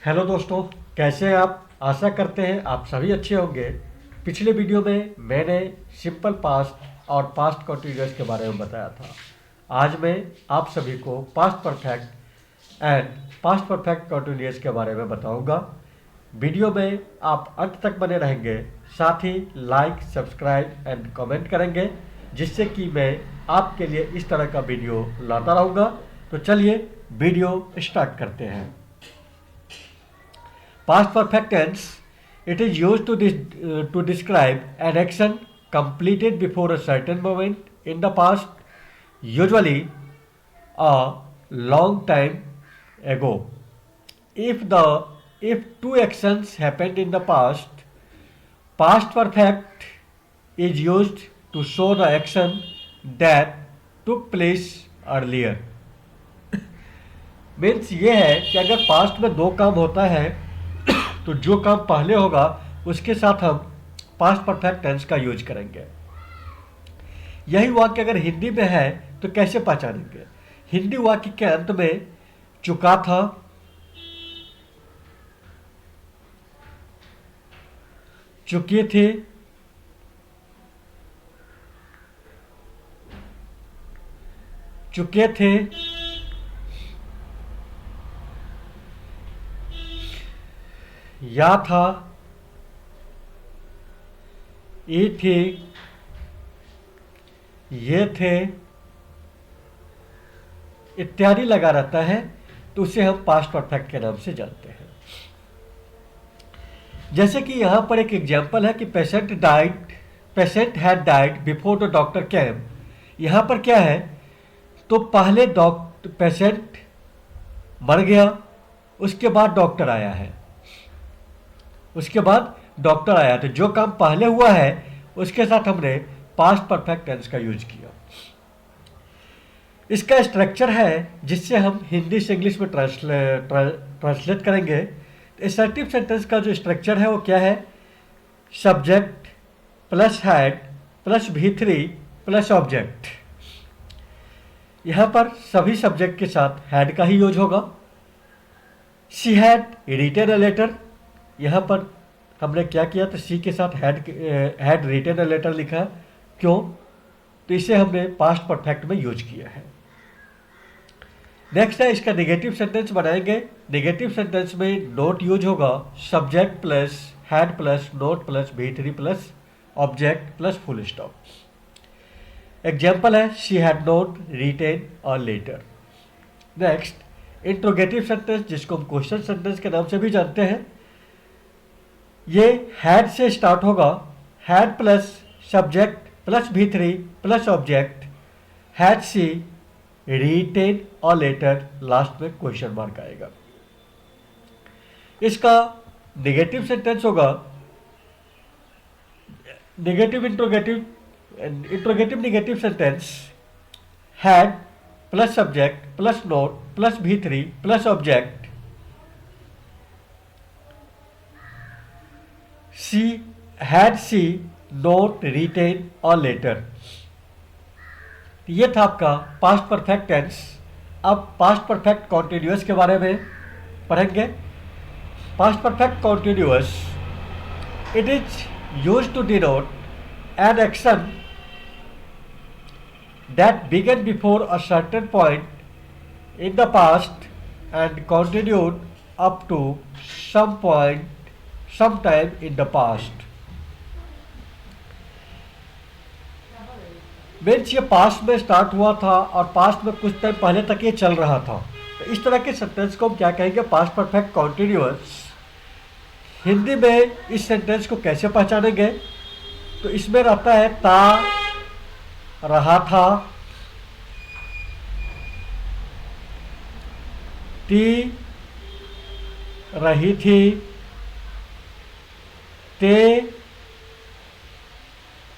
Hello दोस्तों, कैसे हैं आप? आशा करते हैं आप सभी अच्छे होंगे। पिछले वीडियो में मैंने सिंपल पास्ट और पास्ट कंटिन्यूअस के बारे में बताया था। आज मैं आप सभी को past perfect and past perfect continuous के बारे में बताऊंगा। वीडियो में आप अंत तक बने रहेंगे, साथ ही लाइक, सब्सक्राइब एंड कमेंट करेंगे, जिससे कि मैं आपके लिए इस तरह का वीडियो लाता रहूँगा। तो चलिए वीडियो स्टार्ट करते हैं। Past perfect tense, it is used to describe an action completed before a certain moment in the past, usually a long time ago. If two actions happened in the past, past perfect is used to show the action that took place earlier. Means ये है कि अगर past में दो काम होता है तो जो काम पहले होगा उसके साथ हम पास्ट परफेक्ट टेंस का यूज करेंगे। यही वाक्य अगर हिंदी में है तो कैसे पहचानेंगे? हिंदी वाक्य के अंत में चुका था, चुके थे, चुके थे, या था, ये थे, ये थे इत्यादि लगा रहता है तो उसे हम पास्ट परफेक्ट के नाम से जानते हैं। जैसे कि यहां पर एक एग्जांपल है कि patient had died before the doctor केम। यहां पर क्या है, तो पहले पेशेंट मर गया, उसके बाद डॉक्टर आया है, उसके बाद डॉक्टर आया। तो जो काम पहले हुआ है उसके साथ हमने पास्ट परफेक्ट टेंस का यूज किया। इसका स्ट्रक्चर है जिससे हम हिंदी से इंग्लिश में ट्रांसलेट करेंगे। असर्टिव सेंटेंस का जो स्ट्रक्चर है वो क्या है? Subject plus had plus V3 plus object. यहां पर सभी सब्जेक्ट के साथ हैड का ही यूज होगा। She had written a letter. यहाँ पर हमने क्या किया, तो सी के साथ हैड रिटन अ लेटर लिखा। क्यों? तो इसे हमने पास्ट परफेक्ट में यूज किया है। नेक्स्ट है, इसका नेगेटिव सेंटेंस बनाएंगे। नेगेटिव सेंटेंस में नोट यूज होगा। Subject plus had plus not plus V3 plus object plus full stop. Example है, she had not written a letter. Next, interrogative sentence, जिसको हम क्वेश्चन सेंटेंस के नाम से भी जानते हैं। ये हैड से स्टार्ट होगा। Had plus subject plus V3 plus object, had she written और लेटर, लास्ट में क्वेश्चन मार्क आएगा। इसका नेगेटिव सेंटेंस होगा interrogative negative sentence, had plus subject plus not plus V3 plus object, had she not written और letter. ये था आपका past perfect tense. अब पास्ट परफेक्ट कॉन्टिन्यूअस के बारे में पढ़ेंगे। Past perfect continuous, it is used to denote an action that began before a certain point in the past and continued up to some point sometime in the past। Means ये past में start हुआ था और past में कुछ time पहले तक ये चल रहा था। तो इस तरह के सेंटेंस को हम क्या कहेंगे? Past perfect continuous. हिंदी में इस सेंटेंस को कैसे पहचानेंगे? तो इसमें रहता है था, रहा था, थी, रही थी, ते,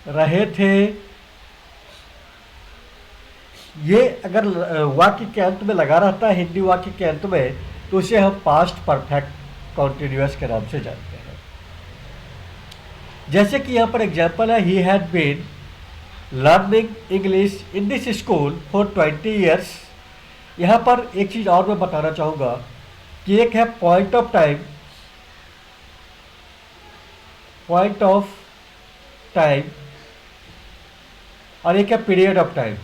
रहे थे। ये अगर वाक्य के अंत में लगा रहता है, हिंदी वाक्य के अंत में, तो उसे हम पास्ट परफेक्ट कॉन्टिन्यूअस के नाम से जानते हैं। जैसे कि यहाँ पर एग्जाम्पल है, he had been learning English in this school for 20 years. यहाँ पर एक चीज़ और मैं बताना चाहूँगा कि एक है point of time, point of time, और एक है period of time.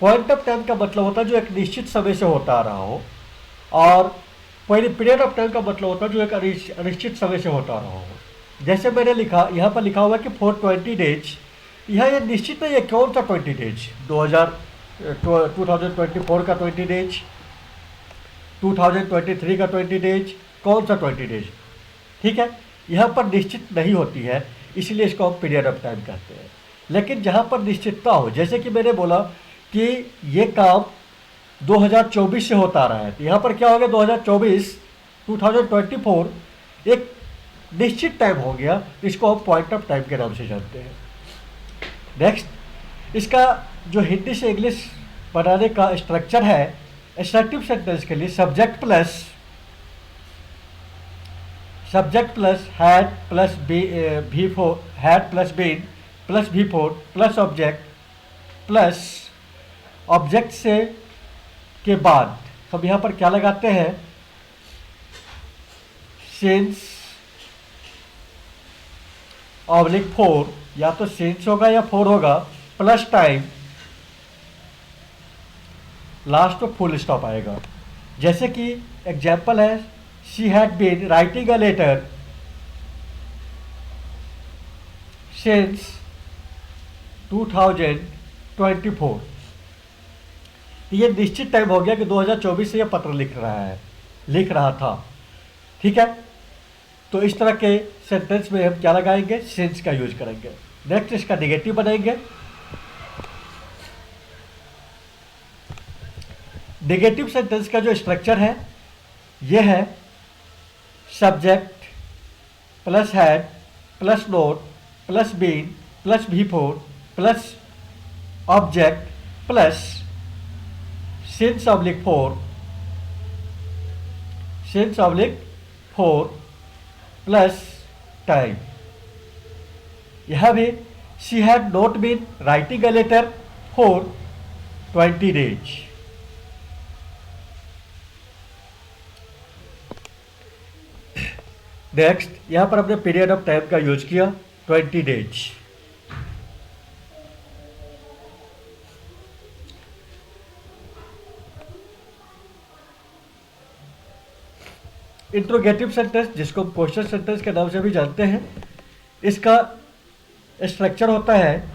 Point of time का मतलब होता है जो एक निश्चित समय से होता आ रहा हो, और पीरियड ऑफ टाइम का मतलब होता है जो एक अनिश्चित समय से होता आ रहा हो। जैसे मैंने लिखा, यहाँ पर लिखा हुआ है कि फॉर 20 डेज, यह ये निश्चित नहीं है कौन सा 20 डेज, 2024 का 20 डेज, 2023 का 20 डेज, कौन सा 20 डेज, ठीक है। यहाँ पर निश्चित नहीं होती है, इसलिए इसको हम पीरियड ऑफ टाइम कहते हैं। लेकिन जहाँ पर निश्चितता हो, जैसे कि मैंने बोला कि ये काम 2024 से होता आ रहा है, तो यहाँ पर क्या हो गया, 2024 एक निश्चित टाइम हो गया, इसको हम पॉइंट ऑफ टाइम के नाम से जानते हैं। नेक्स्ट, इसका जो हिंदी से इंग्लिश बनाने का स्ट्रक्चर है, एसर्टिव सेंटेंस के लिए subject plus had plus V four, had plus been plus V four plus object plus object से के बाद हम यहाँ पर क्या लगाते हैं, सिंस ऑब्लिक फोर, या तो सिंस होगा या फोर होगा, प्लस टाइम, लास्ट में फुल स्टॉप आएगा। जैसे कि एग्जाम्पल है, she had been writing a letter since 2024। ये निश्चित टाइम हो गया कि 2024 से ये पत्र लिख रहा था, ठीक है। तो इस तरह के सेंटेंस में हम क्या लगाएंगे, सिंस का यूज करेंगे। नेक्स्ट, इसका नेगेटिव बनाएंगे। नेगेटिव सेंटेंस का जो स्ट्रक्चर है ये है subject plus had plus not plus been plus V four plus object plus since oblique four plus time. यह भी she had not been writing a letter for 20 days. Next, यहां पर हमने पीरियड ऑफ टाइम का use किया 20 days. Interrogative sentence, जिसको हम question sentence के नाम से भी जानते हैं, इसका स्ट्रक्चर होता है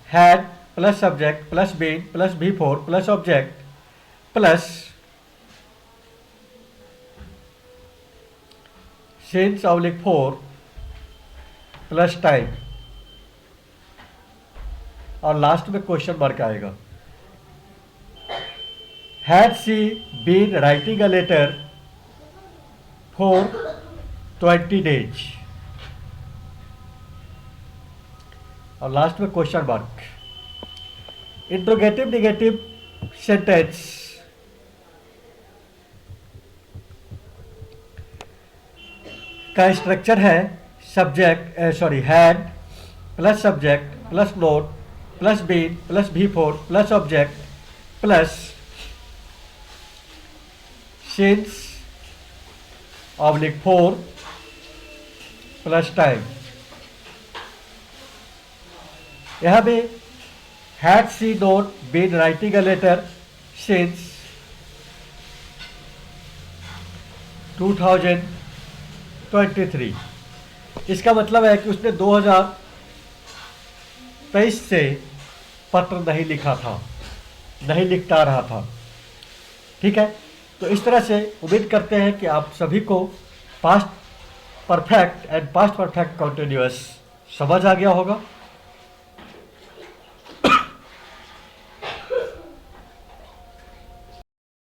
had plus subject plus been plus V four plus object plus since oblique four plus time, और लास्ट में क्वेश्चन मार्क आएगा। Had she been writing a letter for 20 days, और लास्ट में question mark. Interrogative negative sentence का structure है had plus subject plus not plus been plus V four plus object plus since oblique four plus time. यह भी had she not been writing a letter since 2023। इसका मतलब है कि उसने 2023 से पत्र नहीं लिखा था, नहीं लिखता रहा था, ठीक है। तो इस तरह से उम्मीद करते हैं कि आप सभी को past perfect and past perfect continuous समझ आ गया होगा।